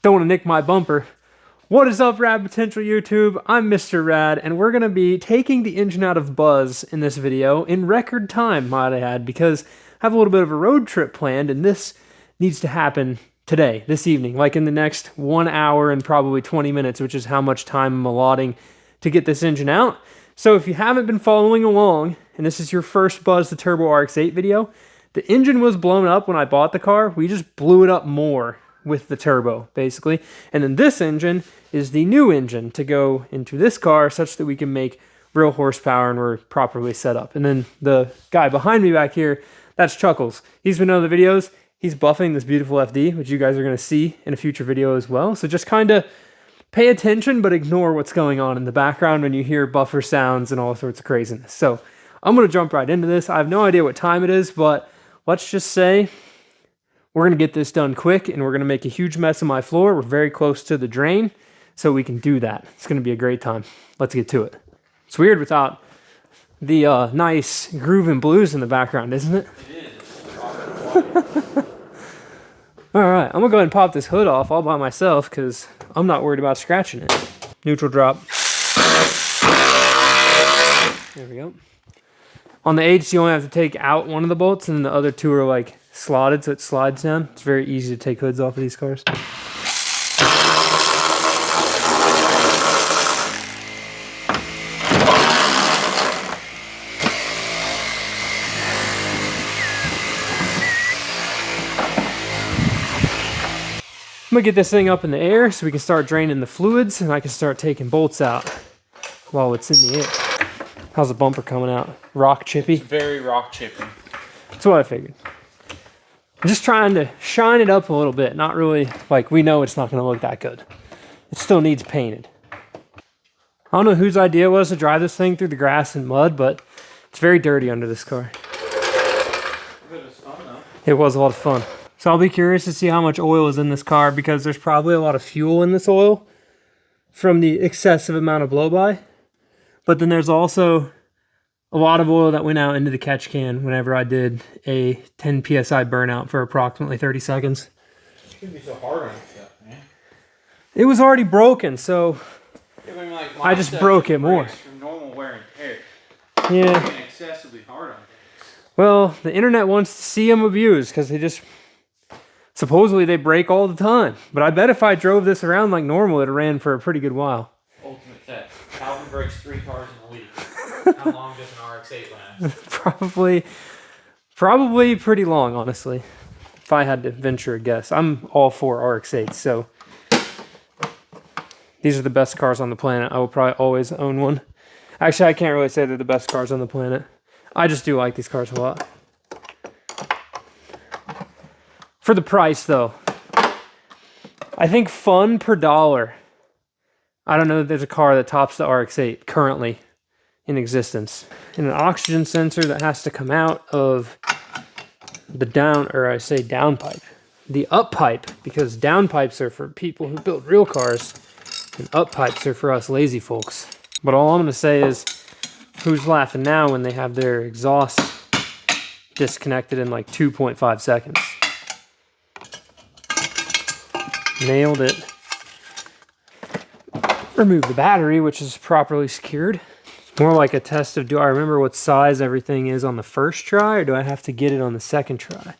Don't want to nick my bumper. What is up, Rad Potential YouTube? I'm Mr. Rad, and we're going to be taking the engine out of Buzz in this video in record time, might I add, because I have a little bit of a road trip planned, and this needs to happen today, this evening, like in the next 1 hour and probably 20 minutes, which is how much time I'm allotting to get this engine out. So if you haven't been following along, and this is your first Buzz the Turbo RX8 video, the engine was blown up when I bought the car. We just blew it up more with the turbo, basically. And then this engine is the new engine to go into this car such that we can make real horsepower and we're properly set up. And then the guy behind me back here, that's Chuckles. He's been in other videos. He's buffing this beautiful FD, which you guys are going to see in a future video as well. So just kind of pay attention, but ignore what's going on in the background when you hear buffer sounds and all sorts of craziness. So I'm going to jump right into this. I have no idea what time it is, but let's just say we're going to get this done quick, and we're going to make a huge mess of my floor. We're very close to the drain, so we can do that. It's going to be a great time. Let's get to it. It's weird without the nice groove and blues in the background, isn't it? It is. All right, I'm going to go ahead and pop this hood off all by myself because I'm not worried about scratching it. Neutral drop. There we go. On the 8s, you only have to take out one of the bolts, and then the other two are like slotted, so it slides down. It's very easy to take hoods off of these cars. I'm gonna get this thing up in the air so we can start draining the fluids and I can start taking bolts out while it's in the air. How's the bumper coming out? Rock chippy? It's very rock chippy. That's what I figured. I'm just trying to shine it up a little bit. Not really, like, we know it's not going to look that good. It still needs painted. I don't know whose idea it was to drive this thing through the grass and mud, but it's very dirty under this car. It was fun, though. It was a lot of fun. So I'll be curious to see how much oil is in this car because there's probably a lot of fuel in this oil from the excessive amount of blow-by. But then there's also a lot of oil that went out into the catch can whenever I did a 10 PSI burnout for approximately 30 seconds. It shouldn't be so hard on yourself, man. It was already broken, so Yeah, I mean, like, I just broke it more. From normal wear and tear. Yeah. Being excessively hard on things. Well, the internet wants to see them abused because they just... Supposedly they break all the time. But I bet if I drove this around like normal, it ran for a pretty good while. Ultimate test. Calvin breaks 3 cars in a week. How long does an RX8 last? Probably pretty long, honestly. If I had to venture a guess. I'm all for RX8s, so these are the best cars on the planet. I will probably always own one. Actually, I can't really say they're the best cars on the planet. I just do like these cars a lot. For the price, though, I think fun per dollar. I don't know that there's a car that tops the RX8 currently in existence. And an oxygen sensor that has to come out of the down pipe. The up pipe, because down pipes are for people who build real cars, and up pipes are for us lazy folks. But all I'm gonna say is, who's laughing now when they have their exhaust disconnected in like 2.5 seconds? Nailed it. Remove the battery, which is properly secured. It's more like a test of, do I remember what size everything is on the first try, or do I have to get it on the second try?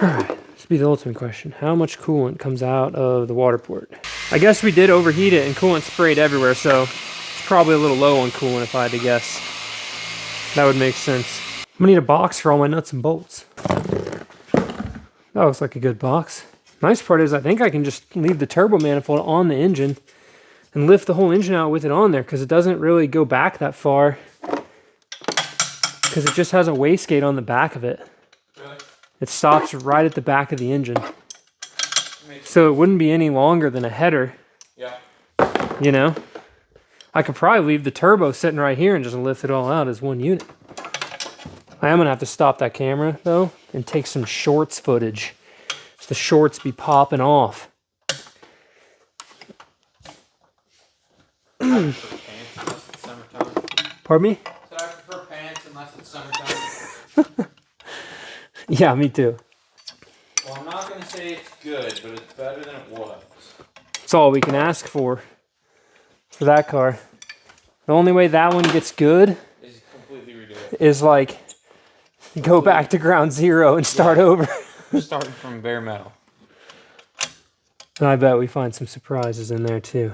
Alright, this will be the ultimate question. How much coolant comes out of the water port? I guess we did overheat it and coolant sprayed everywhere, so it's probably a little low on coolant if I had to guess. That would make sense. I'm gonna need a box for all my nuts and bolts. That looks like a good box. Nice part is I think I can just leave the turbo manifold on the engine and lift the whole engine out with it on there because it doesn't really go back that far because it just has a wastegate on the back of it. Really? It stops right at the back of the engine. So it wouldn't be any longer than a header. Yeah. You know? I could probably leave the turbo sitting right here and just lift it all out as one unit. I am going to have to stop that camera, though, and take some shorts footage. So the shorts be popping off. Pants unless it's summertime. Pardon me? So I prefer pants unless it's summertime. Yeah, me too. Well, I'm not gonna say it's good, but it's better than it was. That's all we can ask for that car. The only way that one gets good It's completely ridiculous. is like go back to ground zero and start over. Starting from bare metal. And I bet we find some surprises in there too.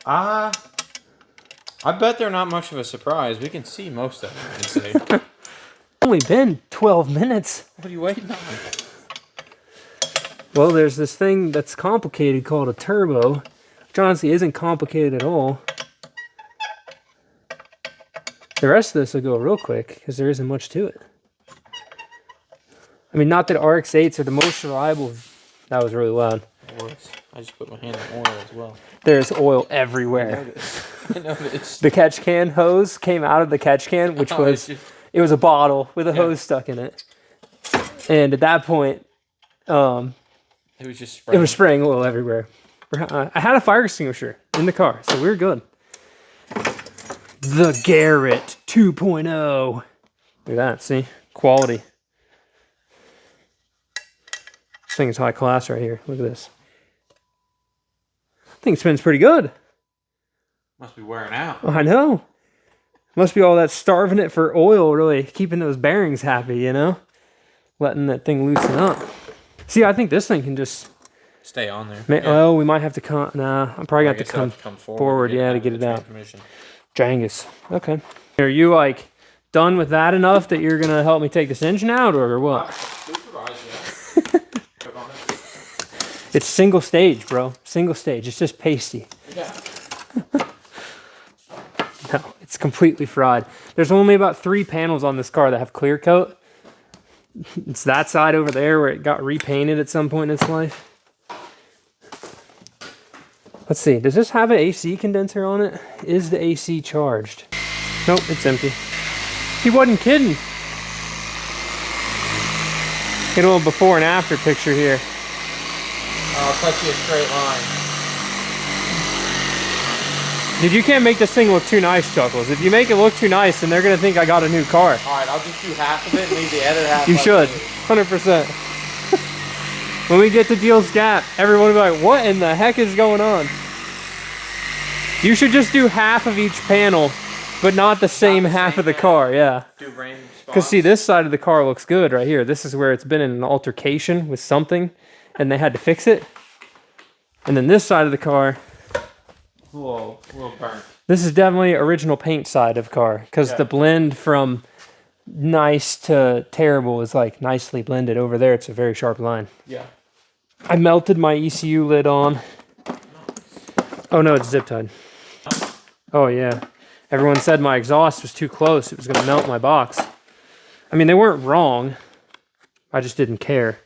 I bet they're not much of a surprise. We can see most of them, I'd say. Only been 12 minutes. What are you waiting on? Well, there's this thing that's complicated called a turbo, which honestly isn't complicated at all. The rest of this will go real quick because there isn't much to it. I mean, not that RX8s are the most reliable. That was really loud. It was. I just put my hand in oil as well. There's oil everywhere. I noticed. The catch can hose came out of the catch can, which was, it was a bottle with a hose stuck in it. And at that point, it was just spraying. It was spraying oil everywhere. I had a fire extinguisher in the car, so we were good. The Garrett 2.0. Look at that, see? Quality. This thing is high class right here. Look at this. I think it spins pretty good. Must be wearing out. I know. Must be all that starving it for oil really keeping those bearings happy, you know? Letting that thing loosen up. See, I think this thing can just stay on there. Oh, we might have to come. Nah, I'm probably going to have to come forward, yeah, to get it out. Jangus. Okay. Are you like done with that enough that you're going to help me take this engine out or what? It's single stage, bro. Single stage. It's just pasty. Yeah. No, it's completely fried. There's only about 3 panels on this car that have clear coat. It's that side over there where it got repainted at some point in its life. Let's see. Does this have an AC condenser on it? Is the AC charged? Nope, it's empty. He wasn't kidding. Get a little before and after picture here. I'll cut you a straight line. Dude, you can't make this thing look too nice, Chuckles. If you make it look too nice, then they're going to think I got a new car. Alright, I'll just do half of it and leave the other half. You should. 100%. When we get to Deal's Gap, everyone will be like, what in the heck is going on? You should just do half of each panel, but not the same half of the car, yeah. Do rain spots. Because see, this side of the car looks good right here. This is where it's been in an altercation with something, and they had to fix it. And then this side of the car, a little burnt. this is definitely original paint side of car, because the blend from nice to terrible is like nicely blended. Over there, it's a very sharp line. Yeah. I melted my ECU lid on. Oh no, it's zip tied. Oh yeah. Everyone said my exhaust was too close. It was going to melt my box. I mean, they weren't wrong. I just didn't care.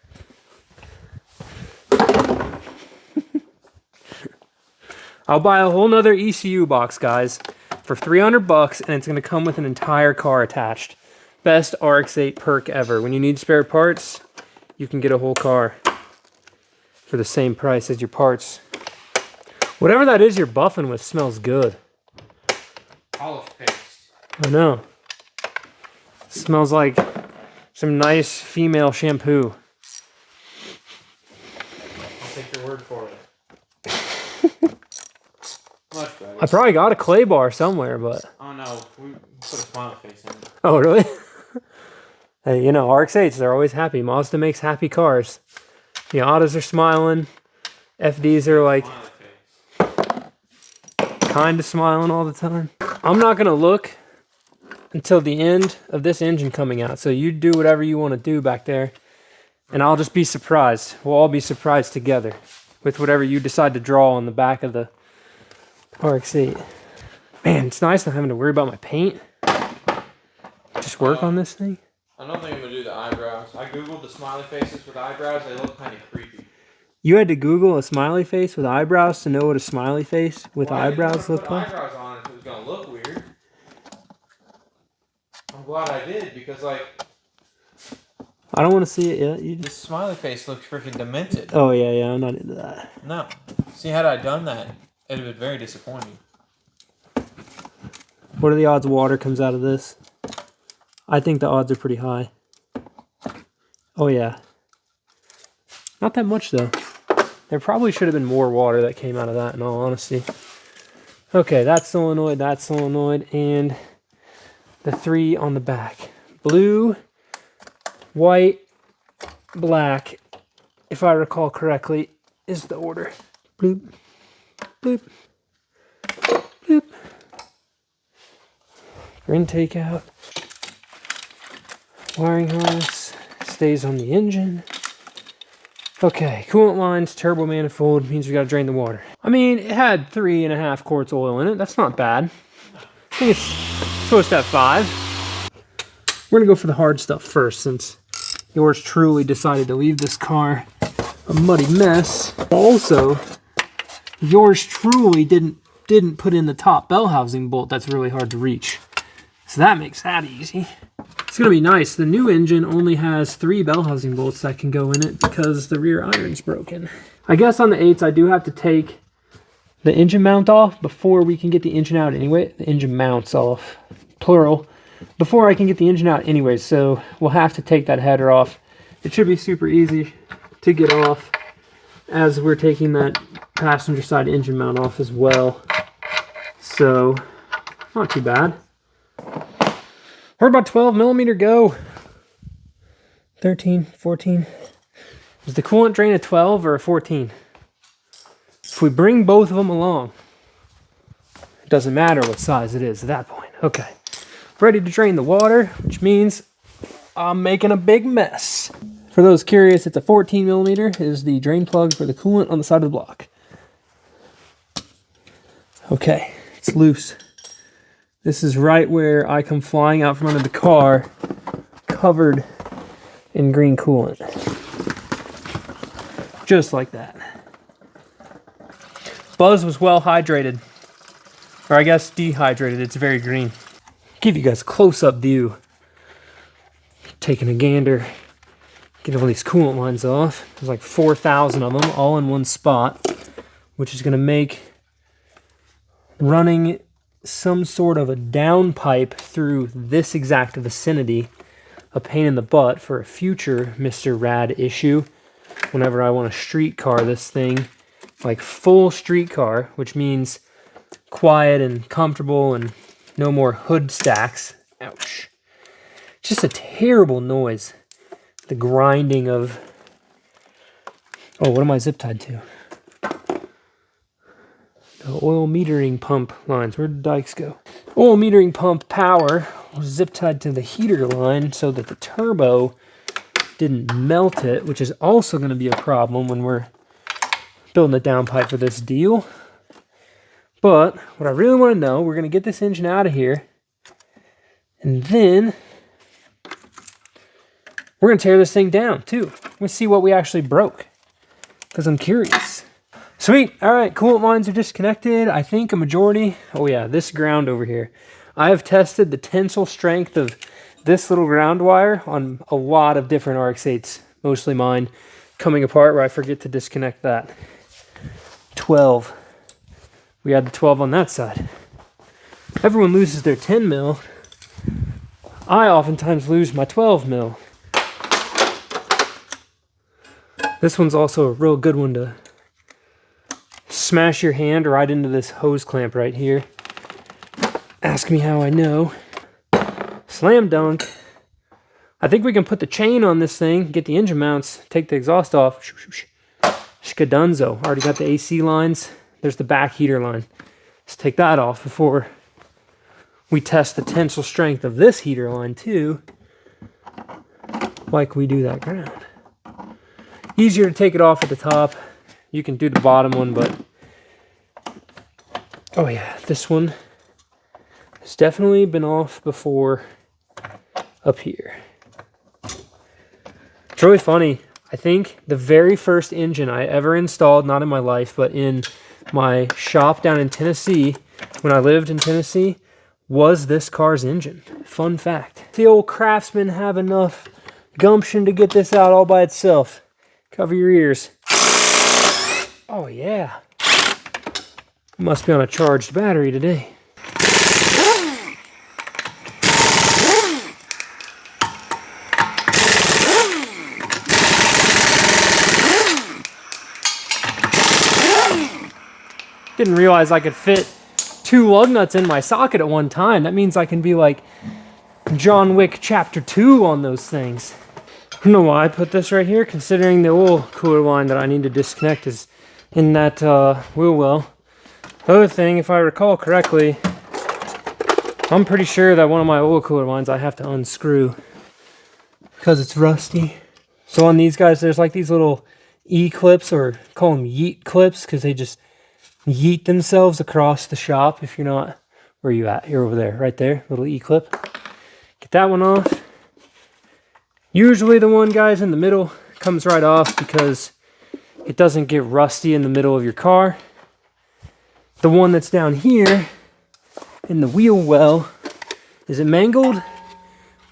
I'll buy a whole nother ECU box, guys, for $300, and it's going to come with an entire car attached. Best RX8 perk ever. When you need spare parts, you can get a whole car for the same price as your parts. Whatever that is you're buffing with smells good. Polish paste. I know. Smells like some nice female shampoo. I'll take your word for it. Much better. I probably got a clay bar somewhere, but... Oh no, we put a smiley face in it. Oh, really? Hey, you know, RX8s, they're always happy. Mazda makes happy cars. The Autos are smiling. FDs are like... kind of smiling all the time. I'm not going to look until the end of this engine coming out. So you do whatever you want to do back there. And I'll just be surprised. We'll all be surprised together with whatever you decide to draw on the back of the RX8. Man, it's nice not having to worry about my paint. Just work on this thing. I don't think I'm going to do the eyebrows. I googled the smiley faces with eyebrows. They look kind of creepy. You had to Google a smiley face with eyebrows to know what a smiley face with eyebrows looked like? I didn't want to put eyebrows on it if it was going to look weird. I'm glad I did because, like... I don't want to see it yet. You This smiley face looks freaking demented. Oh, yeah, I'm not into that. No. See, had I done that, it'd have been very disappointing. What are the odds water comes out of this? I think the odds are pretty high. Oh yeah. Not that much though. There probably should have been more water that came out of that in all honesty. Okay, that's solenoid, and the 3 on the back. Blue, white, black, if I recall correctly, is the order. Bloop, bloop, bloop. For intake out. Wiring harness stays on the engine. Okay, coolant lines, turbo manifold means we gotta drain the water. I mean, it had 3.5 quarts oil in it. That's not bad. I think it's supposed to have 5. We're gonna go for the hard stuff first, since yours truly decided to leave this car a muddy mess. Also, yours truly didn't put in the top bell housing bolt that's really hard to reach. So that makes that easy. It's gonna be nice. The new engine only has 3 bell housing bolts that can go in it because the rear iron's broken. I guess on the 8s I do have to take the engine mount off before we can get the engine out anyway. The engine mounts off, plural, before I can get the engine out anyway. So we'll have to take that header off. It should be super easy to get off as we're taking that passenger side engine mount off as well. So not too bad. We're about 12 millimeter go. 13, 14. Is the coolant drain a 12 or a 14? If we bring both of them along, it doesn't matter what size it is at that point. Okay, ready to drain the water, which means I'm making a big mess. For those curious, it's a 14 millimeter is the drain plug for the coolant on the side of the block. Okay, it's loose. This is right where I come flying out from under the car, covered in green coolant. Just like that. Buzz was well hydrated. Or I guess dehydrated, it's very green. Give you guys a close-up view. Taking a gander. Get all these coolant lines off. There's like 4,000 of them all in one spot, which is gonna make running some sort of a downpipe through this exact vicinity a pain in the butt for a future Mr. Rad issue whenever I want to streetcar this thing, like full streetcar, which means quiet and comfortable and no more hood stacks. Ouch. Just a terrible noise. The grinding of... Oh, what am I zip tied to? The oil metering pump lines. Where did the dikes go? Oil metering pump power was zip tied to the heater line so that the turbo didn't melt it, which is also going to be a problem when we're building a downpipe for this deal. But what I really want to know, we're going to get this engine out of here, and then we're going to tear this thing down too. We're going to see what we actually broke, because I'm curious. Sweet. All right, coolant lines are disconnected. I think a majority. Oh yeah, this ground over here. I have tested the tensile strength of this little ground wire on a lot of different RX8s, mostly mine, coming apart where I forget to disconnect that. 12. We had the 12 on that side. Everyone loses their 10 mil. I oftentimes lose my 12 mil. This one's also a real good one to smash your hand right into this hose clamp right here. Ask me how I know. Slam dunk. I think we can put the chain on this thing, get the engine mounts, take the exhaust off. Shkadunzo. Already got the AC lines. There's the back heater line. Let's take that off before we test the tensile strength of this heater line too, like we do that ground. Easier to take it off at the top. You can do the bottom one, but oh yeah, this one has definitely been off before up here. It's really funny. I think the very first engine I ever installed, not in my life, but in my shop down in Tennessee, when I lived in Tennessee, was this car's engine. Fun fact. The old Craftsman have enough gumption to get this out all by itself. Cover your ears. Oh yeah. Must be on a charged battery today. Didn't realize I could fit 2 lug nuts in my socket at one time. That means I can be like John Wick Chapter 2 on those things. I don't know why I put this right here, considering the oil cooler line that I need to disconnect is in that wheel well. The other thing, if I recall correctly, I'm pretty sure that one of my oil cooler lines I have to unscrew because it's rusty. So on these guys, there's like these little E-clips, or call them yeet clips, because they just yeet themselves across the shop. If you're not, where are you at? You're over there, right there, little E-clip. Get that one off. Usually the one, guys, in the middle comes right off because it doesn't get rusty in the middle of your car. The one that's down here in the wheel well, is it mangled?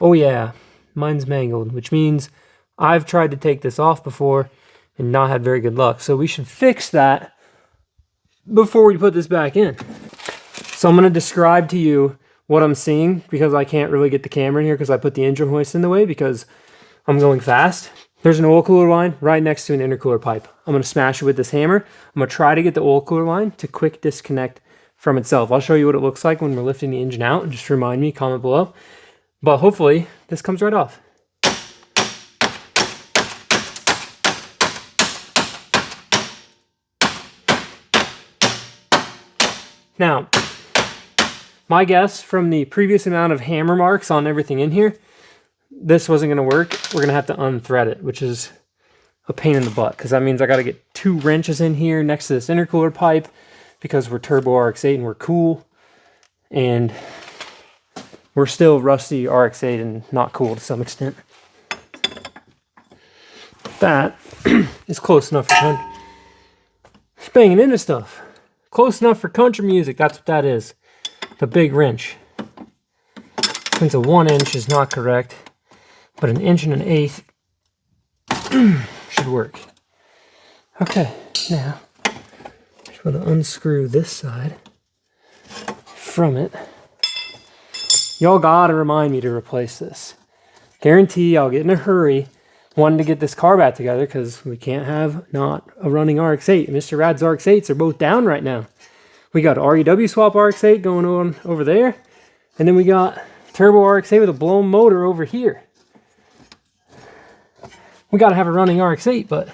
Oh yeah, mine's mangled, which means I've tried to take this off before and not had very good luck. So we should fix that before we put this back in. So I'm going to describe to you what I'm seeing, because I can't really get the camera in here because I put the engine hoist in the way because I'm going fast. There's an oil cooler line right next to an intercooler pipe. I'm going to smash it with this hammer. I'm going to try to get the oil cooler line to quick disconnect from itself. I'll show you what it looks like when we're lifting the engine out. Just remind me, comment below. But hopefully this comes right off. Now, my guess from the previous amount of hammer marks on everything in here, this wasn't going to work. We're going to have to unthread it, which is a pain in the butt, because that means I got to get 2 wrenches in here next to this intercooler pipe, because we're turbo RX8 and we're cool, and we're still rusty RX8 and not cool to some extent. That is close enough for it's banging into stuff. Close enough for country music, that's what that is. The big wrench. Since a 1" is not correct, but an 1 1/8 should work. Okay, now just want to unscrew this side from it. Y'all gotta remind me to replace this. Guarantee I'll get in a hurry wanting to get this car back together, because we can't have not a running RX8. Mr. Rad's RX8s are both down right now. We got REW swap RX8 going on over there, and then we got turbo RX8 with a blown motor over here. We got to have a running RX8, but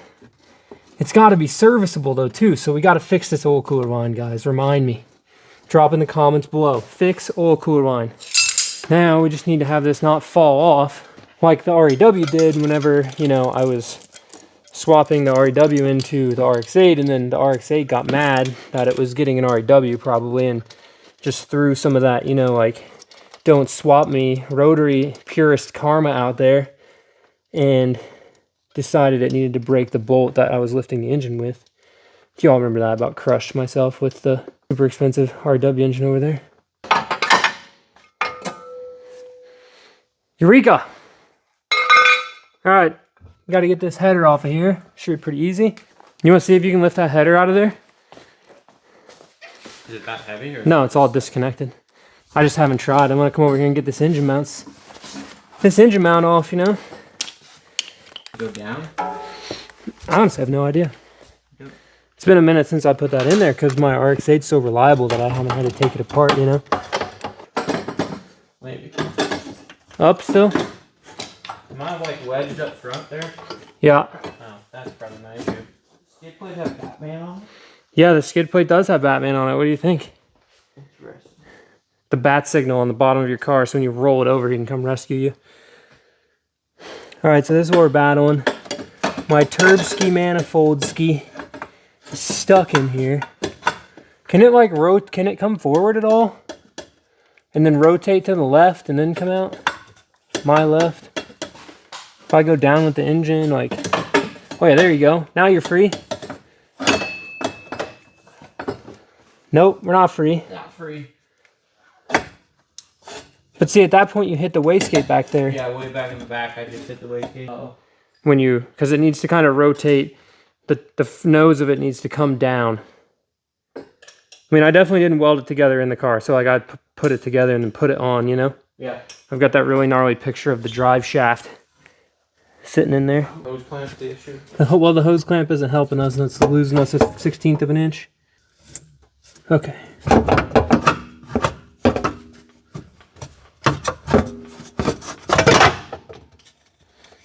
it's got to be serviceable though too, so we got to fix this oil cooler line, guys. Remind me. Drop in the comments below. Fix oil cooler line. Now we just need to have this not fall off like the REW did whenever, you know, I was swapping the REW into the RX8, and then the RX8 got mad that it was getting an REW probably, and just threw some of that, you know, like, don't swap me rotary purist karma out there, and decided it needed to break the bolt that I was lifting the engine with. Do y'all remember that? About crushed myself with the super expensive RW engine over there. Eureka! Alright, got to get this header off of here. Should be pretty easy. You want to see if you can lift that header out of there? Is it that heavy? Or no, it's all disconnected. I just haven't tried. I'm going to come over here and get this engine mount off, you know? Go down? I honestly have no idea. Yep. It's been a minute since I put that in there because my RX8's so reliable that I haven't had to take it apart, you know? Maybe. Up still? Am I like wedged up front there? Yeah. Oh, that's probably my issue. Skid plate have Batman on it? Yeah, the skid plate does have Batman on it. What do you think? Interesting. The bat signal on the bottom of your car, so when you roll it over, he can come rescue you. Alright, so this is what we're battling. My Turbski manifold ski is stuck in here. Can it like can it come forward at all? And then rotate to the left and then come out? My left. If I go down with the engine, like, oh yeah, there you go. Now you're free. Nope, we're not free. Not free. But see, at that point, you hit the wastegate back there. Yeah, way back in the back, I just hit the wastegate. Uh-oh. When you, because it needs to kind of rotate, the nose of it needs to come down. I mean, I definitely didn't weld it together in the car, so like I put it together and then put it on, you know? Yeah. I've got that really gnarly picture of the drive shaft sitting in there. Hose clamp's the issue? Well, the hose clamp isn't helping us, and it's losing us a 1/16 of an inch. Okay.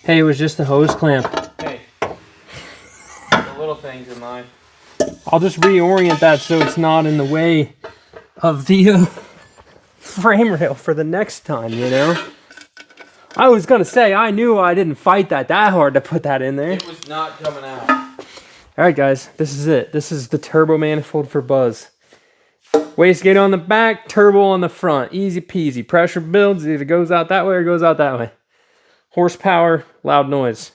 Hey, it was just a hose clamp. Hey, the little things in mind. I'll just reorient that so it's not in the way of the frame rail for the next time, you know? I was gonna say, I knew I didn't fight that hard to put that in there. It was not coming out. Alright guys, this is it. This is the turbo manifold for Buzz. Wastegate on the back, turbo on the front. Easy peasy. Pressure builds, either goes out that way or goes out that way. Horsepower, loud noise.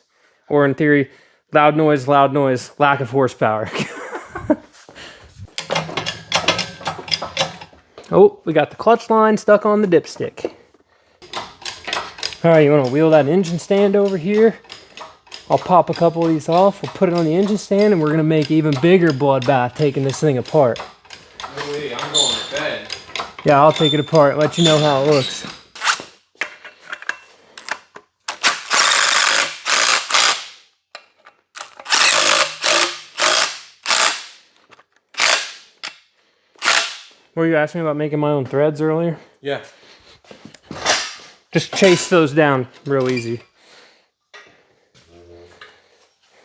Or in theory, loud noise, lack of horsepower. Oh, we got the clutch line stuck on the dipstick. Alright, you want to wheel that engine stand over here? I'll pop a couple of these off, we'll put it on the engine stand, and we're going to make even bigger bloodbath taking this thing apart. No way, I'm going to bed. Yeah, I'll take it apart, let you know how it looks. Were you asking me about making my own threads earlier? Yeah. Just chase those down real easy.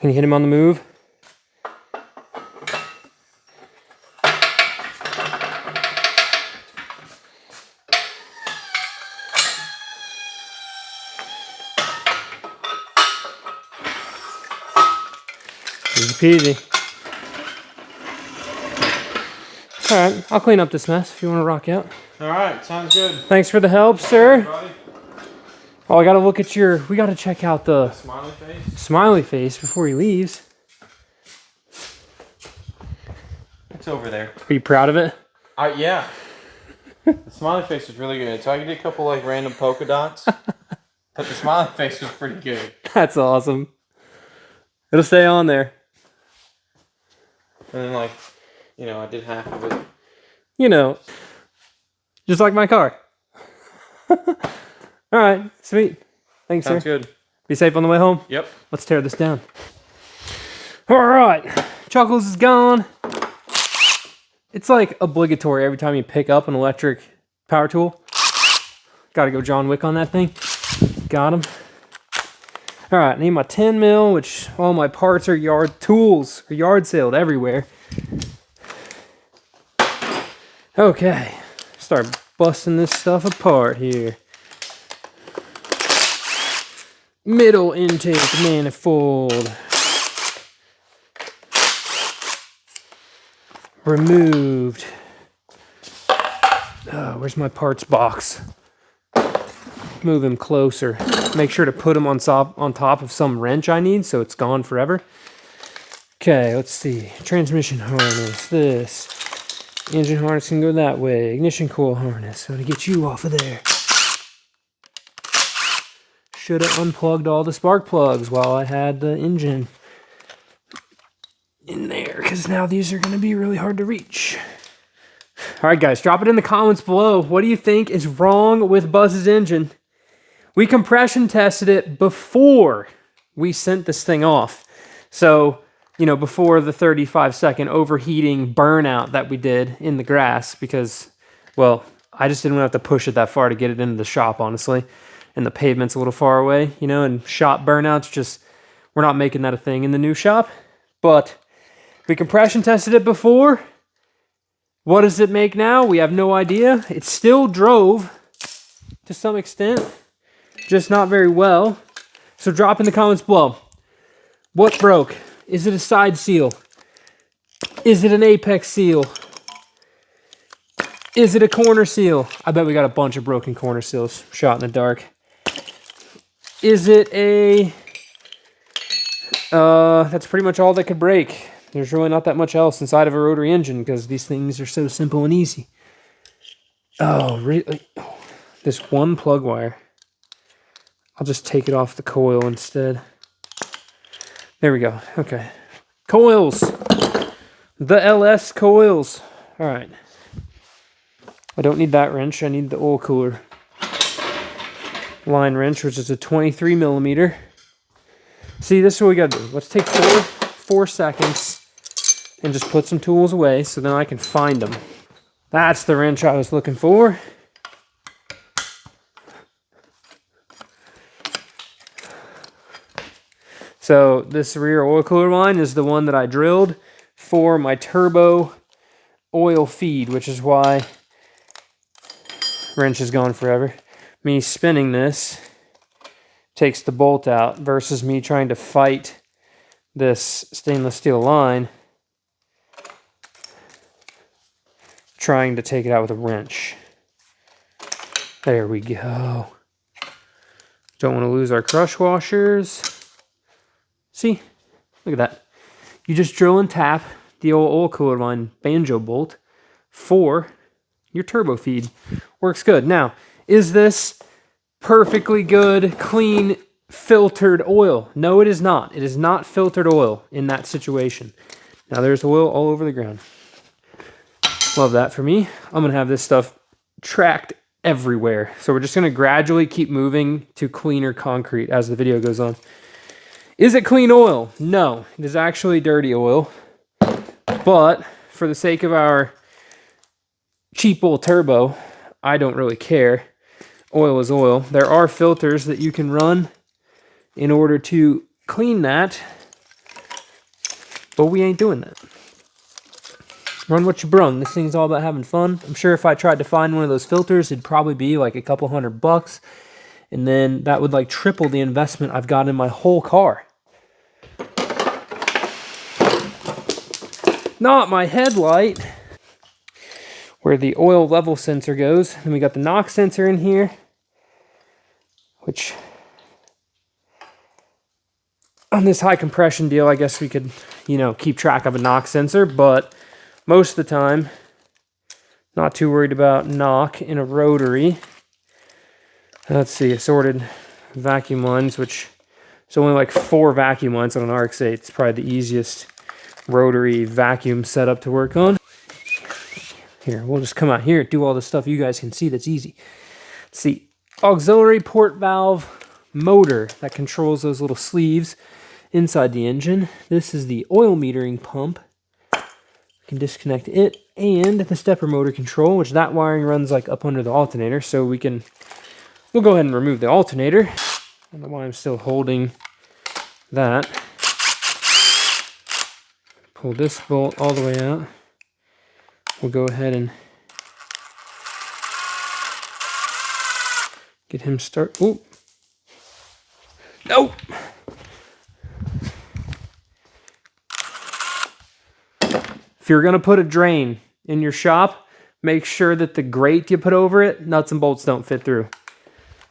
Can you hit him on the move? Easy peasy. Alright, I'll clean up this mess if you want to rock out. Alright, sounds good. Thanks for the help, sir. Everybody. Oh, I gotta look at your... We gotta check out the Smiley face? smiley face before he leaves. It's over there. Are you proud of it? Yeah. The smiley face was really good. So I did a couple like random polka dots. But the smiley face was pretty good. That's awesome. It'll stay on there. And then like, you know, I did half of it. You know, just like my car. All right, sweet. Thanks, Sounds sir. good. Be safe on the way home. Yep. Let's tear this down. All right, Chuckles is gone. It's like obligatory every time you pick up an electric power tool. Got to go John Wick on that thing. Got him. All right, I need my 10 mil, which all my parts are yard saled everywhere. Okay, start busting this stuff apart here. Middle intake manifold. Removed. Where's my parts box? Move him closer. Make sure to put him on top of some wrench I need so it's gone forever. Okay, let's see. Transmission harness, this. Engine harness can go that way. Ignition coil harness. So to get you off of there. Should have unplugged all the spark plugs while I had the engine in there, because now these are going to be really hard to reach. All right, guys, drop it in the comments below. What do you think is wrong with Buzz's engine? We compression tested it before we sent this thing off. So, you know, before the 35-second overheating burnout that we did in the grass, because, well, I just didn't have to push it that far to get it into the shop, honestly. And the pavement's a little far away, you know, and shop burnouts just, we're not making that a thing in the new shop. But we compression tested it before. What does it make now? We have no idea. It still drove to some extent, just not very well. So drop in the comments below. What broke? Is it a side seal? Is it an apex seal? Is it a corner seal? I bet we got a bunch of broken corner seals shot in the dark. Is it a... that's pretty much all that could break. There's really not that much else inside of a rotary engine because these things are so simple and easy. Oh, really? Oh, this one plug wire. I'll just take it off the coil instead. There we go. Okay. Coils. The LS coils. All right. I don't need that wrench. I need the oil cooler line wrench, which is a 23 millimeter. See, this is what we got to do. Let's take 4 seconds and just put some tools away so then I can find them. That's the wrench I was looking for. So this rear oil cooler line is the one that I drilled for my turbo oil feed, which is why wrench is gone forever. Me spinning this takes the bolt out versus me trying to fight this stainless steel line, trying to take it out with a wrench. There we go. Don't want to lose our crush washers. See, look at that. You just drill and tap the old oil cooler line banjo bolt for your turbo feed. Works good. Now, is this perfectly good, clean, filtered oil? No, it is not. It is not filtered oil in that situation. Now, there's oil all over the ground. Love that for me. I'm going to have this stuff tracked everywhere. So we're just going to gradually keep moving to cleaner concrete as the video goes on. Is it clean oil? No, it is actually dirty oil. But for the sake of our cheap old turbo, I don't really care. Oil is oil. There are filters that you can run in order to clean that, but we ain't doing that. Run what you brung. This thing's all about having fun. I'm sure if I tried to find one of those filters, it'd probably be like a couple $100, and then that would like triple the investment I've got in my whole car. Not my headlight, where the oil level sensor goes. And we got the knock sensor in here, which on this high compression deal, I guess we could, keep track of a knock sensor, but most of the time, not too worried about knock in a rotary. Let's see, assorted vacuum lines, which is only like 4 vacuum lines on an RX8. It's probably the easiest rotary vacuum setup to work on. Here, we'll just come out here and do all the stuff you guys can see that's easy. Let's see, auxiliary port valve motor that controls those little sleeves inside the engine. This is the oil metering pump. You can disconnect it, and the stepper motor control, which that wiring runs like up under the alternator. So we'll go ahead and remove the alternator. I don't know why I'm still holding that. Pull this bolt all the way out. We'll go ahead and get him start. Ooh. No! If you're gonna put a drain in your shop, make sure that the grate you put over it, nuts and bolts don't fit through.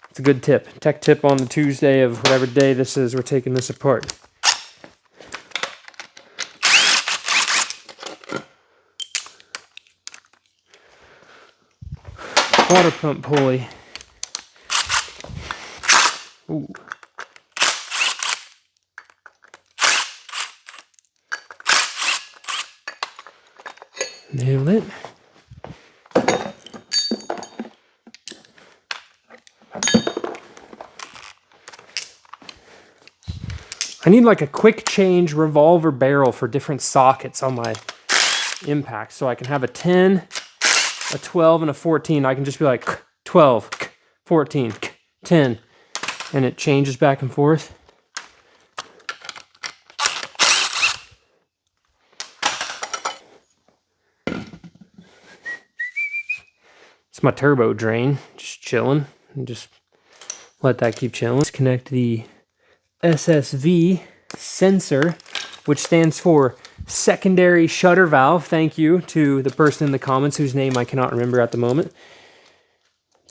It's a good tip. Tech tip on the Tuesday of whatever day this is, we're taking this apart. Water pump pulley. Ooh. Nailed it. I need like a quick change revolver barrel for different sockets on my impact, so I can have a 10, a 12, and a 14. I can just be like 12, 14, 10, and it changes back and forth. It's my turbo drain, just chilling, and just let that keep chilling. Let's connect the SSV sensor, which stands for secondary shutter valve. Thank you to the person in the comments whose name I cannot remember at the moment,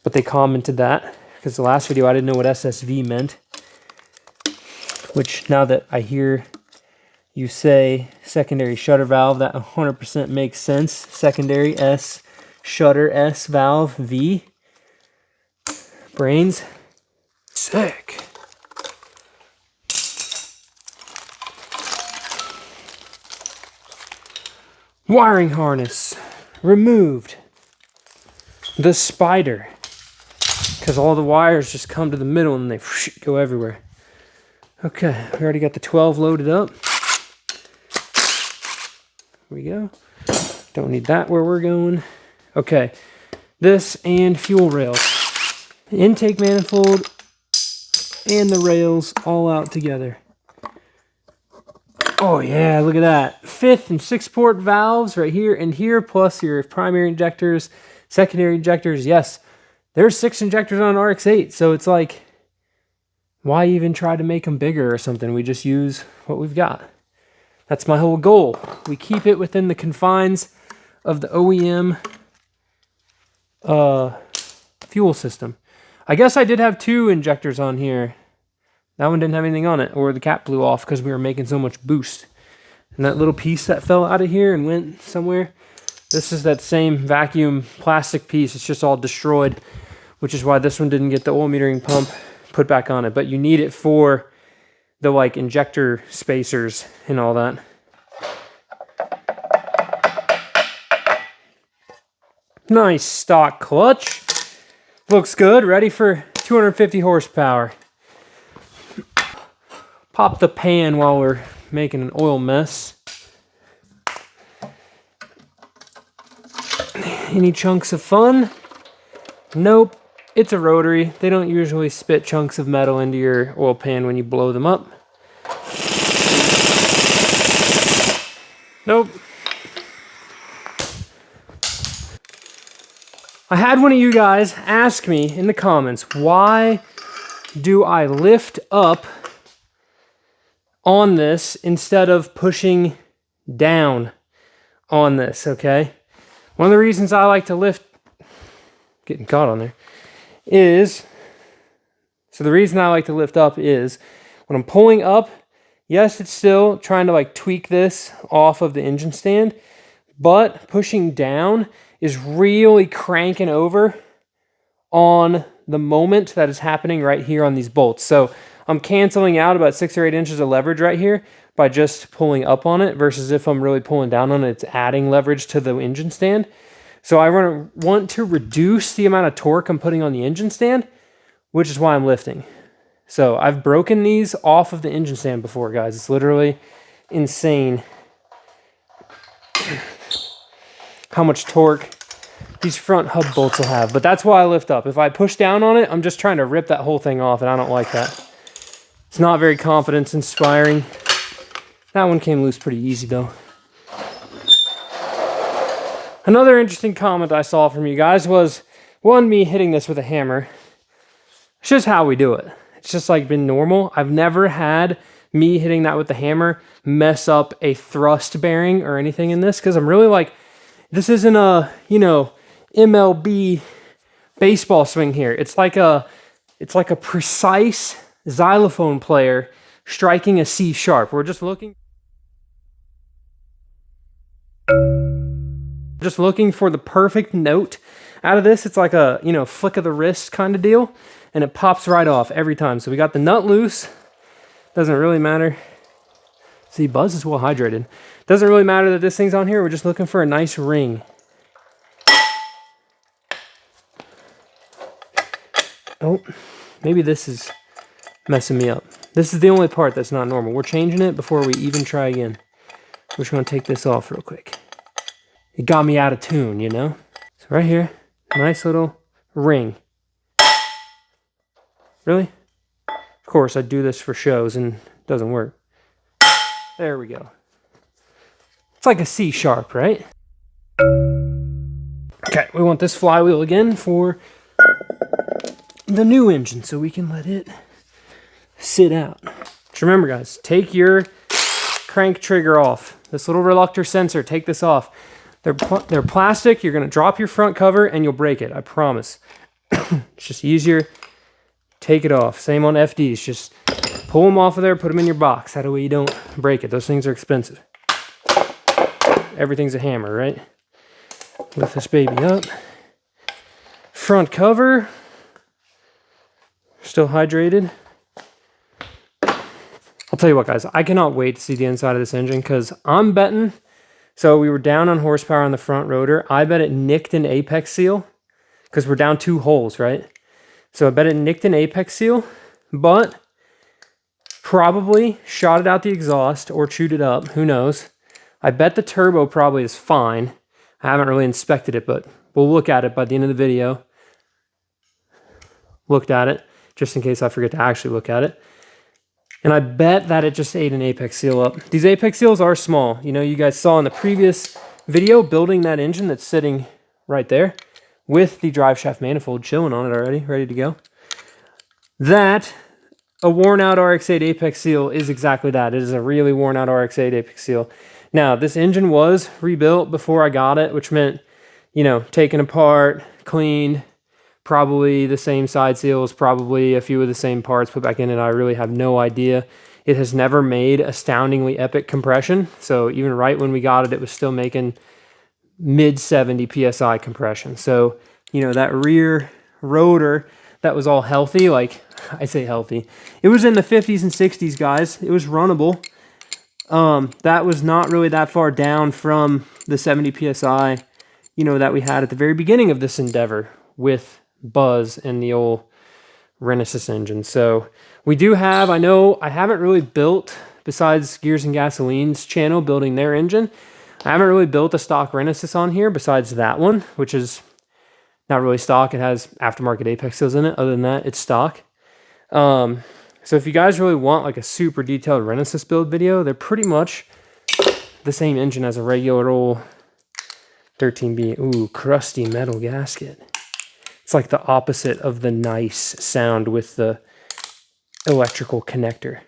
but they commented that because the last video I didn't know what SSV meant, which now that I hear you say secondary shutter valve, that 100% makes sense. Secondary S, shutter S, valve V. Brains. Sick. Wiring harness removed. The spider, because all the wires just come to the middle and they go everywhere. Okay, we already got the 12 loaded up. we go. Don't need that where we're going. Okay, this and fuel rails. Intake manifold and the rails all out together. Oh yeah, look at that. 5th and 6th port valves right here and here, plus your primary injectors, secondary injectors. Yes, there's 6 injectors on an RX8, so it's like, why even try to make them bigger or something? We just use what we've got. That's my whole goal. We keep it within the confines of the OEM fuel system. I guess I did have 2 injectors on here. That one didn't have anything on it, or the cap blew off because we were making so much boost. And that little piece that fell out of here and went somewhere, this is that same vacuum plastic piece. It's just all destroyed, which is why this one didn't get the oil metering pump put back on it. But you need it for the like injector spacers and all that. Nice stock clutch. Looks good, ready for 250 horsepower. Pop the pan while we're making an oil mess. Any chunks of fun? Nope. It's a rotary. They don't usually spit chunks of metal into your oil pan when you blow them up. Nope. I had one of you guys ask me in the comments, why do I lift up on this instead of pushing down on this, okay? One of the reasons I like to lift, getting caught on there, is, so the reason I like to lift up is when I'm pulling up, yes, it's still trying to like tweak this off of the engine stand, but pushing down is really cranking over on the moment that is happening right here on these bolts. So I'm canceling out about 6 or 8 inches of leverage right here by just pulling up on it, versus if I'm really pulling down on it, it's adding leverage to the engine stand. So I want to reduce the amount of torque I'm putting on the engine stand, which is why I'm lifting. So I've broken these off of the engine stand before, guys. It's literally insane how much torque these front hub bolts will have. But that's why I lift up. If I push down on it, I'm just trying to rip that whole thing off, and I don't like that. It's not very confidence inspiring. That one came loose pretty easy though. Another interesting comment I saw from you guys was, one, me hitting this with a hammer. It's just how we do it. It's just like been normal. I've never had me hitting that with the hammer mess up a thrust bearing or anything in this, because I'm really like, this isn't a, you know, MLB baseball swing here. It's like a precise xylophone player striking a C sharp. We're just looking for the perfect note out of this. It's like a, you know, flick of the wrist kind of deal, and it pops right off every time. So we got the nut loose. Doesn't really matter. See, Buzz is well hydrated. Doesn't really matter that this thing's on here. We're just looking for a nice ring. Oh, maybe this is messing me up. This is the only part that's not normal. We're changing it before we even try again. We're just gonna take this off real quick. It got me out of tune, you know? So right here, nice little ring. Really? Of course, I do this for shows and it doesn't work. There we go. It's like a C sharp, right? Okay, we want this flywheel again for the new engine so we can let it sit out. Just remember, guys, take your crank trigger off. This little reluctor sensor, take this off. They're plastic. You're going to drop your front cover and you'll break it, I promise. It's just easier. Take it off. Same on FDs. Just pull them off of there, put them in your box. That way you don't break it. Those things are expensive. Everything's a hammer, right? Lift this baby up. Front cover. Still hydrated. I'll tell you what, guys. I cannot wait to see the inside of this engine, because I'm betting... So we were down on horsepower on the front rotor. I bet it nicked an apex seal, because we're down 2 holes, right? So I bet it nicked an apex seal, but probably shot it out the exhaust or chewed it up. Who knows? I bet the turbo probably is fine. I haven't really inspected it, but we'll look at it by the end of the video. Looked at it, just in case I forget to actually look at it. And I bet that it just ate an apex seal up. These apex seals are small. You know, you guys saw in the previous video building that engine that's sitting right there with the drive shaft manifold chilling on it already, ready to go. That, a worn out RX8 apex seal is exactly that. It is a really worn out RX8 apex seal. Now, this engine was rebuilt before I got it, which meant, you know, taken apart, cleaned, probably the same side seals, probably a few of the same parts put back in it. I really have no idea. It has never made astoundingly epic compression. So even right when we got it, it was still making mid 70 PSI compression. So, you know, that rear rotor that was all healthy, like I say healthy, it was in the 50s and 60s, guys. It was runnable. That was not really that far down from the 70 PSI, you know, that we had at the very beginning of this endeavor with Buzz and the old Renesis engine. So we do have, I know I haven't really built, besides Gears and Gasoline's channel building their engine, I haven't really built a stock Renesis on here besides that one, which is not really stock. It has aftermarket apex seals in it. Other than that, it's stock. So if you guys really want like a super detailed Renesis build video, they're pretty much the same engine as a regular old 13B. Ooh, crusty metal gasket. It's like the opposite of the nice sound with the electrical connector.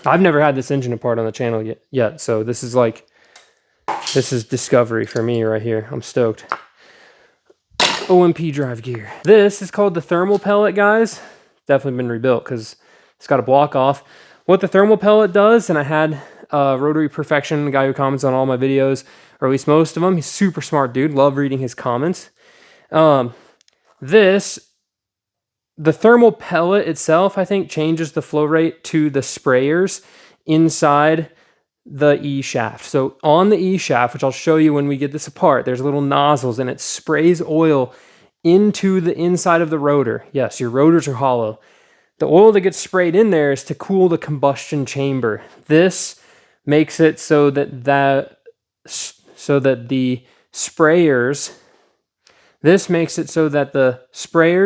I've never had this engine apart on the channel yet, so this is discovery for me right here. I'm stoked. OMP drive gear. This is called the thermal pellet, guys. Definitely been rebuilt because it's got a block off. What the thermal pellet does, and I had Rotary Perfection, the guy who comments on all my videos, or at least most of them. He's super smart dude. Love reading his comments. The thermal pellet itself, I think, changes the flow rate to the sprayers inside the E shaft. So on the E shaft, which I'll show you when we get this apart, there's little nozzles and it sprays oil into the inside of the rotor. Yes, your rotors are hollow. The oil that gets sprayed in there is to cool the combustion chamber. This makes it so that the sprayers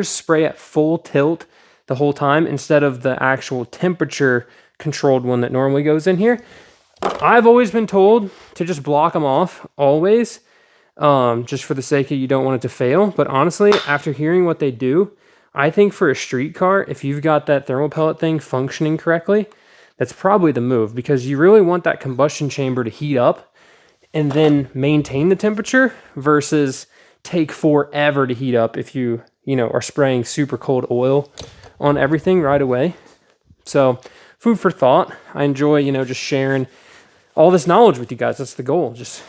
spray at full tilt the whole time instead of the actual temperature controlled one that normally goes in here. I've always been told to just block them off always, just for the sake of you don't want it to fail. But honestly, after hearing what they do, I think for a street car, if you've got that thermal pellet thing functioning correctly, that's probably the move, because you really want that combustion chamber to heat up and then maintain the temperature versus take forever to heat up if you are spraying super cold oil on everything right away. So food for thought. I enjoy, just sharing all this knowledge with you guys. That's the goal. Just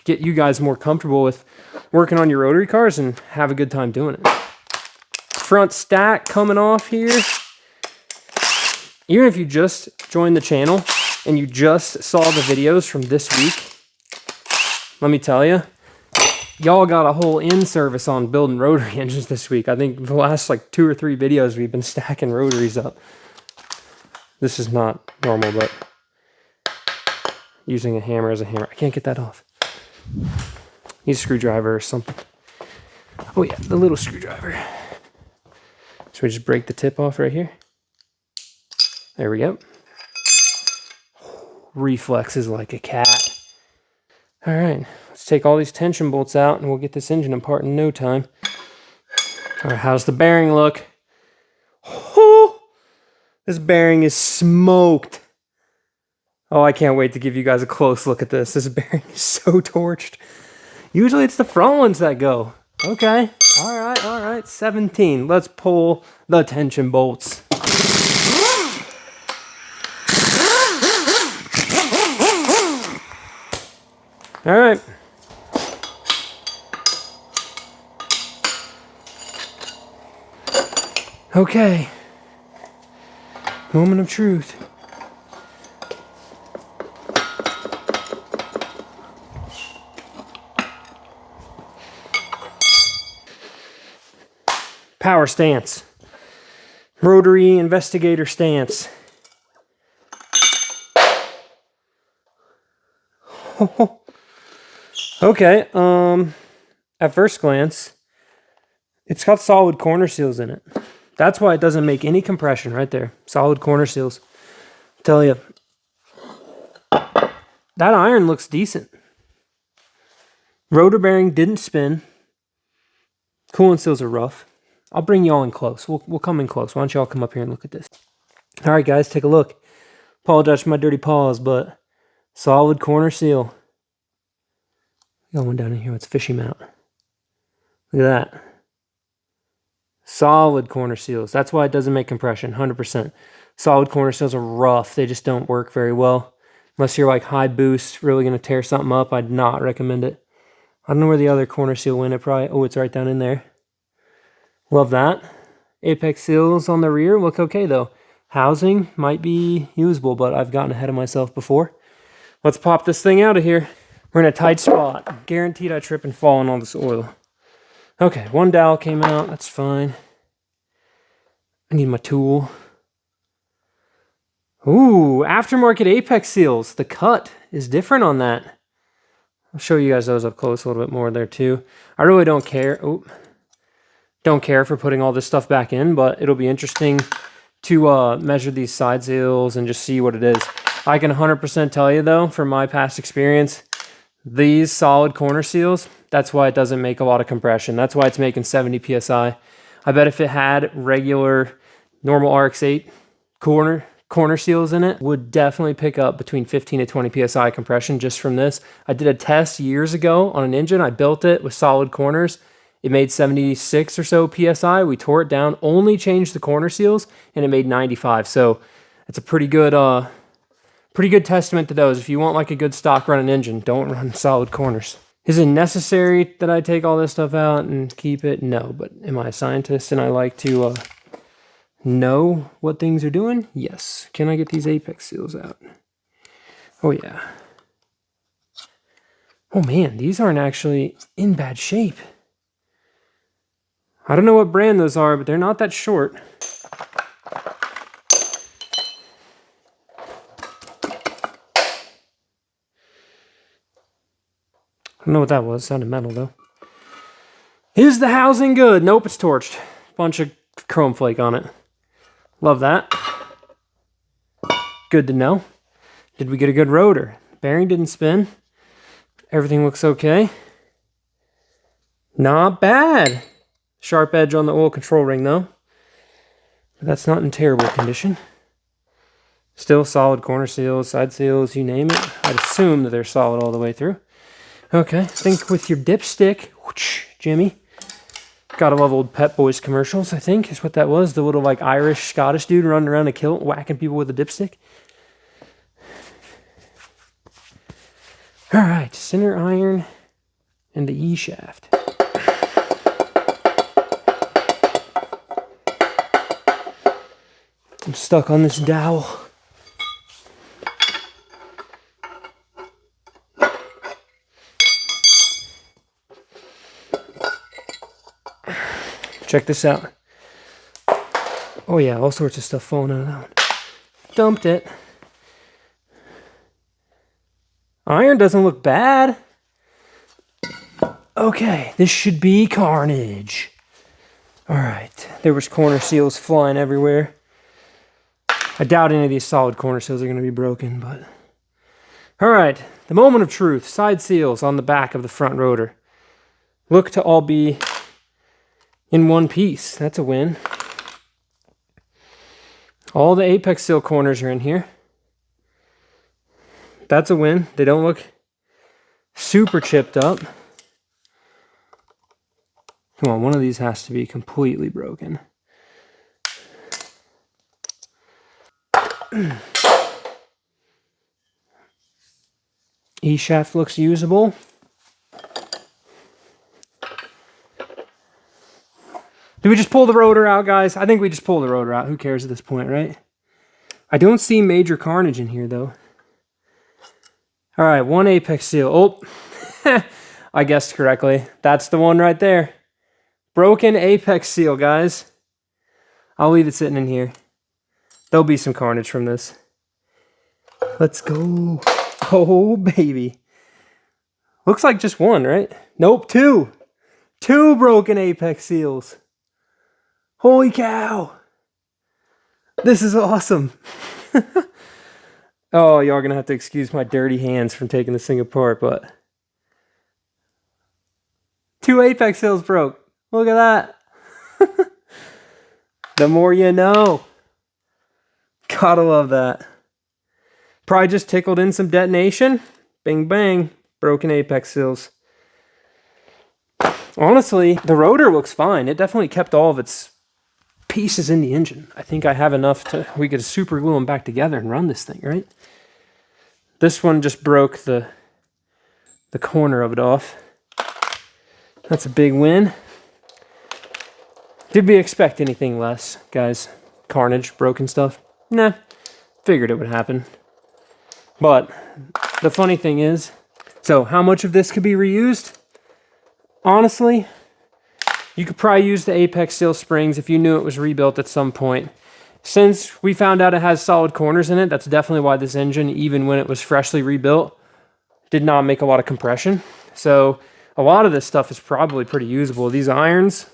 get you guys more comfortable with working on your rotary cars and have a good time doing it. Front stack coming off here. Even if you just joined the channel and you just saw the videos from this week, let me tell you, y'all got a whole in-service on building rotary engines this week. I think the last 2 or 3 videos we've been stacking rotaries up. This is not normal, but using a hammer as a hammer. I can't get that off. Need a screwdriver or something. Oh yeah, the little screwdriver. Should we just break the tip off right here? There we go. Reflexes like a cat. All right, let's take all these tension bolts out and we'll get this engine apart in no time. All right, how's the bearing look? Oh, this bearing is smoked. Oh, I can't wait to give you guys a close look at this. This bearing is so torched. Usually it's the front ones that go. Okay, all right, 17. Let's pull the tension bolts. All right. Okay. Moment of truth. Power stance. Rotary investigator stance. Okay, at first glance, it's got solid corner seals in it. That's why it doesn't make any compression right there. Solid corner seals. Tell you, that iron looks decent. Rotor bearing didn't spin. Coolant seals are rough. I'll bring y'all in close. We'll come in close. Why don't y'all come up here and look at this? All right, guys, take a look. Apologize for my dirty paws, but solid corner seal. Got one down in here. It's fishy mount. Look at that. Solid corner seals. That's why it doesn't make compression, 100%. Solid corner seals are rough. They just don't work very well. Unless you're like high boost, really going to tear something up, I'd not recommend it. I don't know where the other corner seal went. It probably, oh, it's right down in there. Love that. Apex seals on the rear look okay though. Housing might be usable, but I've gotten ahead of myself before. Let's pop this thing out of here. We're in a tight spot. Guaranteed I trip and fall on all this oil. Okay, one dowel came out. That's fine. I need my tool. Ooh, aftermarket Apex seals. The cut is different on that. I'll show you guys those up close a little bit more there too. I really don't care. Oh, don't care for putting all this stuff back in, but it'll be interesting to measure these side seals and just see what it is. I can 100% tell you though, from my past experience, these solid corner seals, that's why it doesn't make a lot of compression. That's why it's making 70 PSI. I bet if it had regular, normal RX8 corner seals in it, would definitely pick up between 15 to 20 PSI compression just from this. I did a test years ago on an engine. I built it with solid corners. It made 76 or so PSI. We tore it down, only changed the corner seals, and it made 95. So it's a pretty good testament to those. If you want like a good stock running engine, don't run solid corners. Is it necessary that I take all this stuff out and keep it? No, but am I a scientist and I like to know what things are doing? Yes. Can I get these Apex seals out? Oh yeah. Oh man, these aren't actually in bad shape. I don't know what brand those are, but they're not that short. I don't know what that was. It sounded metal though. Is the housing good? Nope, it's torched. Bunch of chrome flake on it. Love that. Good to know. Did we get a good rotor? Bearing didn't spin. Everything looks okay. Not bad. Sharp edge on the oil control ring though. But that's not in terrible condition. Still solid corner seals, side seals, you name it. I'd assume that they're solid all the way through. Okay, think with your dipstick, whoosh, Jimmy. Gotta love old Pet Boys commercials, I think, is what that was. The little like Irish, Scottish dude running around a kilt, whacking people with a dipstick. All right, center iron and the E shaft. I'm stuck on this dowel. Check this out. Oh yeah, all sorts of stuff falling out of that one. Dumped it. Iron doesn't look bad. Okay, this should be carnage. All right, there was corner seals flying everywhere. I doubt any of these solid corner seals are going to be broken, but... All right, the moment of truth. Side seals on the back of the front rotor. Look to all be in one piece. That's a win. All the Apex seal corners are in here. That's a win. They don't look super chipped up. Come on, one of these has to be completely broken. E-shaft looks usable. Did we just pull the rotor out, guys? I think we just pulled the rotor out. Who cares at this point, right? I don't see major carnage in here, though. All right, one Apex seal. Oh, I guessed correctly. That's the one right there. Broken Apex seal, guys. I'll leave it sitting in here. There'll be some carnage from this. Let's go. Oh, baby. Looks like just one, right? Nope, two. Two broken apex seals. Holy cow. This is awesome. Oh, y'all are gonna have to excuse my dirty hands from taking this thing apart, but two apex seals broke. Look at that. The more you know. Gotta love that. Probably just tickled in some detonation. Bing bang. Broken apex seals. Honestly, the rotor looks fine. It definitely kept all of its pieces in the engine. I think I have enough to, we could super glue them back together and run this thing, right? This one just broke the corner of it off. That's a big win. Did we expect anything less, guys? Carnage, broken stuff? Nah, figured it would happen. But the funny thing is, so how much of this could be reused? Honestly, you could probably use the apex seal springs if you knew it was rebuilt at some point. Since we found out it has solid corners in it, that's definitely why this engine, even when it was freshly rebuilt, did not make a lot of compression. So a lot of this stuff is probably pretty usable. These irons,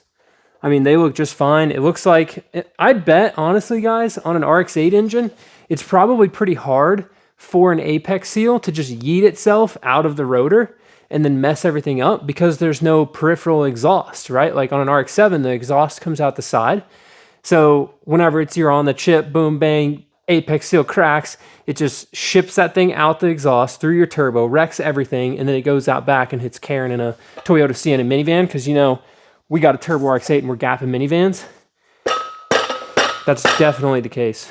I mean, they look just fine. It looks like, I'd bet, honestly, guys, on an RX8 engine, it's probably pretty hard for an apex seal to just yeet itself out of the rotor and then mess everything up because there's no peripheral exhaust, right? Like on an RX7, the exhaust comes out the side. So whenever you're on the chip, boom, bang, apex seal cracks, it just ships that thing out the exhaust through your turbo, wrecks everything, and then it goes out back and hits Karen in a Toyota Sienna minivan because, you know, we got a turbo RX8 and we're gapping minivans. That's definitely the case.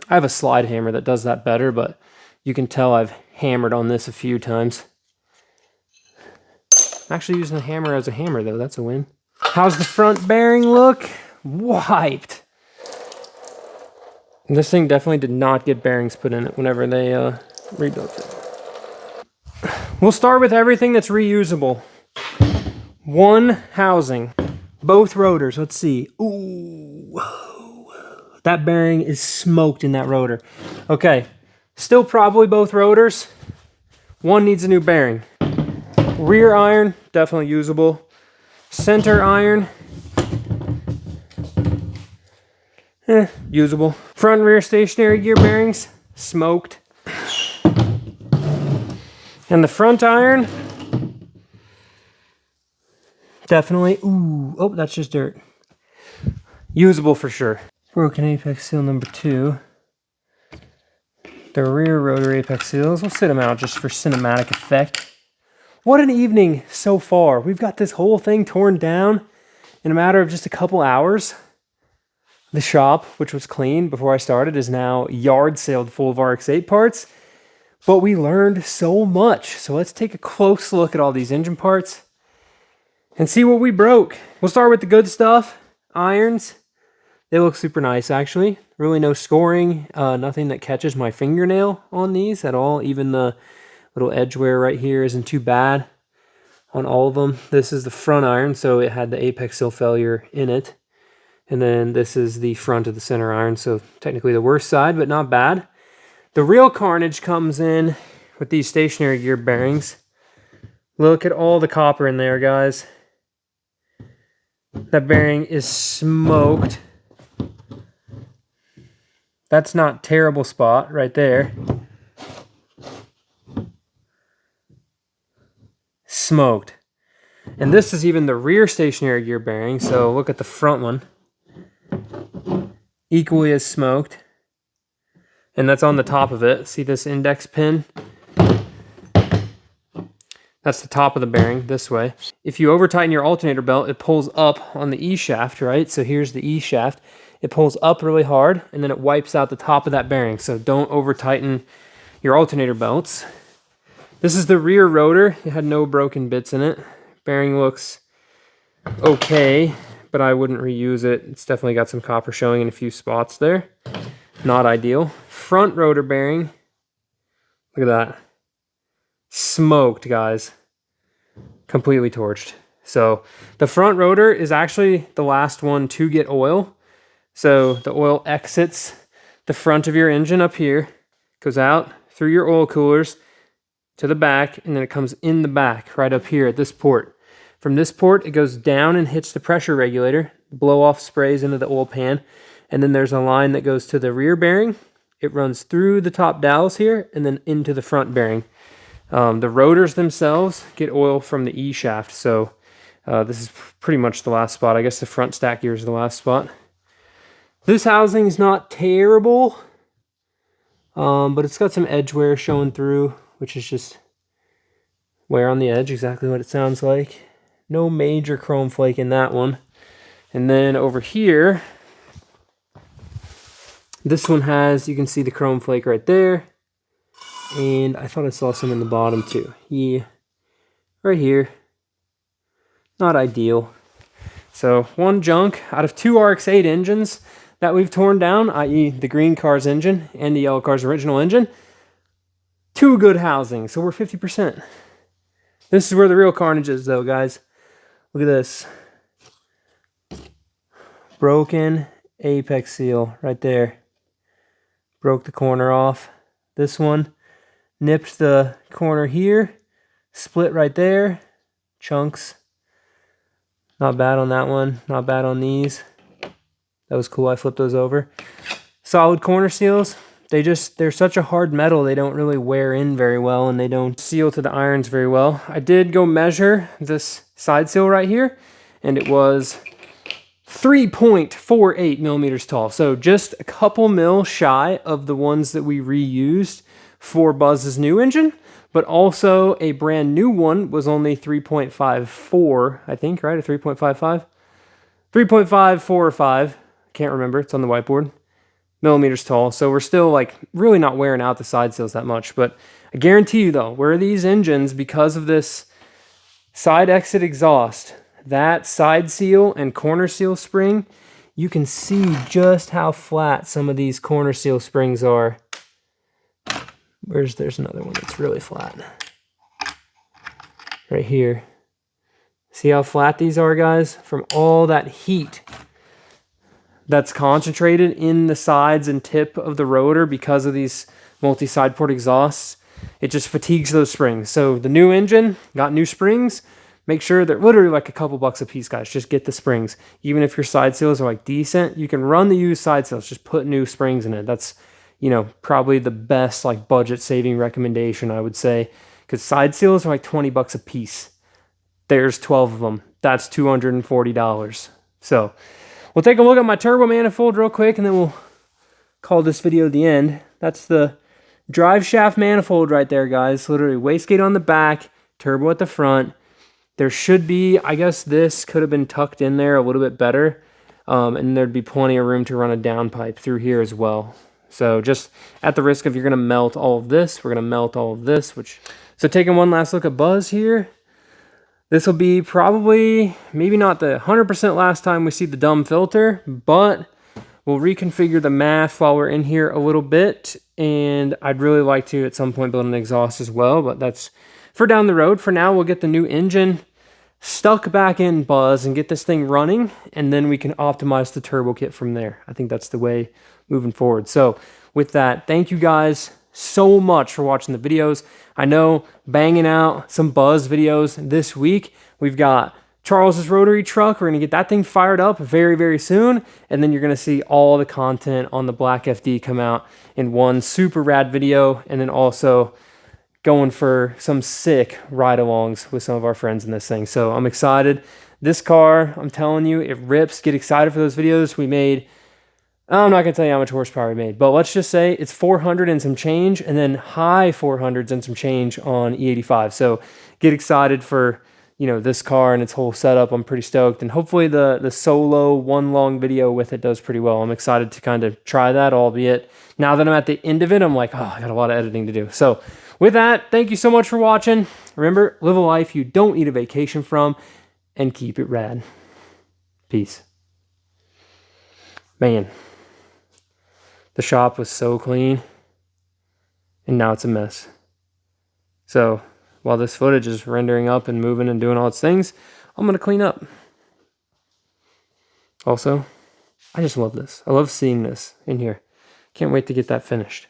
I have a slide hammer that does that better, but you can tell I've hammered on this a few times. I'm actually using the hammer as a hammer, though. That's a win. How's the front bearing look? Wiped. And this thing definitely did not get bearings put in it whenever they rebuilt it. We'll start with everything that's reusable. One housing. Both rotors. Let's see. Ooh. That bearing is smoked in that rotor. Okay. Still probably both rotors. One needs a new bearing. Rear iron, definitely usable. Center iron, usable. Front and rear stationary gear bearings, smoked. And the front iron, definitely, ooh, oh, that's just dirt. Usable for sure. Broken apex seal number 2. The rear rotor apex seals, we'll sit them out just for cinematic effect. What an evening so far. We've got this whole thing torn down in a matter of just a couple hours. The shop, which was clean before I started, is now yard sailed full of RX8 parts. But we learned so much. So let's take a close look at all these engine parts and see what we broke. We'll start with the good stuff. Irons. They look super nice, actually. Really no scoring. Nothing that catches my fingernail on these at all. Even the little edge wear right here isn't too bad on all of them. This is the front iron, so it had the apex seal failure in it. And then this is the front of the center iron, so technically the worst side, but not bad. The real carnage comes in with these stationary gear bearings. Look at all the copper in there, guys. That bearing is smoked. That's not a terrible spot right there. Smoked. And this is even the rear stationary gear bearing, so look at the front one. Equally as smoked. And that's on the top of it. See this index pin? That's the top of the bearing this way. If you over tighten your alternator belt, it pulls up on the E shaft, right? So here's the E shaft. It pulls up really hard and then it wipes out the top of that bearing. So don't over tighten your alternator belts. This is the rear rotor. It had no broken bits in it. Bearing looks okay, but I wouldn't reuse it. It's definitely got some copper showing in a few spots there. Not ideal. Front rotor bearing. Look at that. Smoked, guys. Completely torched. So the front rotor is actually the last one to get oil. So the oil exits the front of your engine up here, goes out through your oil coolers, to the back, and then it comes in the back right up here at this port. From this port, it goes down and hits the pressure regulator, blow off sprays into the oil pan, and then there's a line that goes to the rear bearing. It runs through the top dowels here and then into the front bearing. The rotors themselves get oil from the E shaft, so this is pretty much the last spot. I guess the front stack gear is the last spot. This housing is not terrible, but it's got some edge wear showing through, which is just wear on the edge, exactly what it sounds like. No major chrome flake in that one. And then over here, this one has, you can see the chrome flake right there. And I thought I saw some in the bottom too. Yeah, right here. Not ideal. So one junk out of 2 RX8 engines that we've torn down, i.e. the green car's engine and the yellow car's original engine. 2 good housings, so we're 50%. This is where the real carnage is though, guys. Look at this. Broken apex seal right there. Broke the corner off. This one nipped the corner here. Split right there. Chunks. Not bad on that one. Not bad on these. That was cool. I flipped those over. Solid corner seals. They're such a hard metal. They don't really wear in very well and they don't seal to the irons very well. I did go measure this side seal right here and it was 3.48 millimeters tall. So just a couple mil shy of the ones that we reused for Buzz's new engine, but also a brand new one was only 3.54, I think, right? Or 3.55? 3.54 or 5. Can't remember. It's on the whiteboard. Millimeters tall. So we're still like really not wearing out the side seals that much. But I guarantee you though, where these engines, because of this side exit exhaust, that side seal and corner seal spring, you can see just how flat some of these corner seal springs are. There's another one that's really flat. Right here. See how flat these are, guys? From all that heat that's concentrated in the sides and tip of the rotor because of these multi-side port exhausts, it just fatigues those springs. So the new engine got new springs. Make sure they're literally like a couple bucks a piece, guys. Just get the springs. Even if your side seals are like decent, you can run the used side seals. Just put new springs in it. That's, you know, probably the best like budget saving recommendation, I would say, because side seals are like 20 bucks a piece. There's 12 of them. That's $240. So we'll take a look at my turbo manifold real quick and then we'll call this video the end. That's the drive shaft manifold right there, guys. Literally wastegate on the back, turbo at the front. There should be, I guess this could have been tucked in there a little bit better. And there'd be plenty of room to run a downpipe through here as well. So just at the risk of you're going to melt all of this, we're going to melt all of this. So taking one last look at Buzz here. This will be probably, maybe not the 100% last time we see the dumb filter, but we'll reconfigure the math while we're in here a little bit. And I'd really like to at some point build an exhaust as well, but that's for down the road. For now, we'll get the new engine stuck back in Buzz and get this thing running, and then we can optimize the turbo kit from there. I think that's the way moving forward. So with that, thank you guys so much for watching the videos. I know banging out some Buzz videos this week. We've got Charles's rotary truck. We're going to get that thing fired up very, very soon. And then you're going to see all the content on the Black FD come out in one super rad video. And then also going for some sick ride-alongs with some of our friends in this thing. So I'm excited. This car, I'm telling you, it rips. Get excited for those videos. We made, I'm not going to tell you how much horsepower we made, but let's just say it's 400 and some change, and then high 400s and some change on E85. So get excited for, you know, this car and its whole setup. I'm pretty stoked, and hopefully the solo one long video with it does pretty well. I'm excited to kind of try that, albeit now that I'm at the end of it, I'm like, oh, I got a lot of editing to do. So with that, thank you so much for watching. Remember, live a life you don't need a vacation from, and keep it rad. Peace. Man, the shop was so clean, and now it's a mess. So while this footage is rendering up and moving and doing all its things, I'm going to clean up. Also, I just love this. I love seeing this in here. Can't wait to get that finished.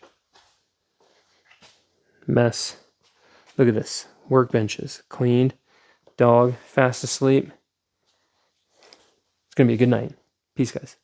Mess. Look at this. Workbenches cleaned. Dog fast asleep. It's going to be a good night. Peace, guys.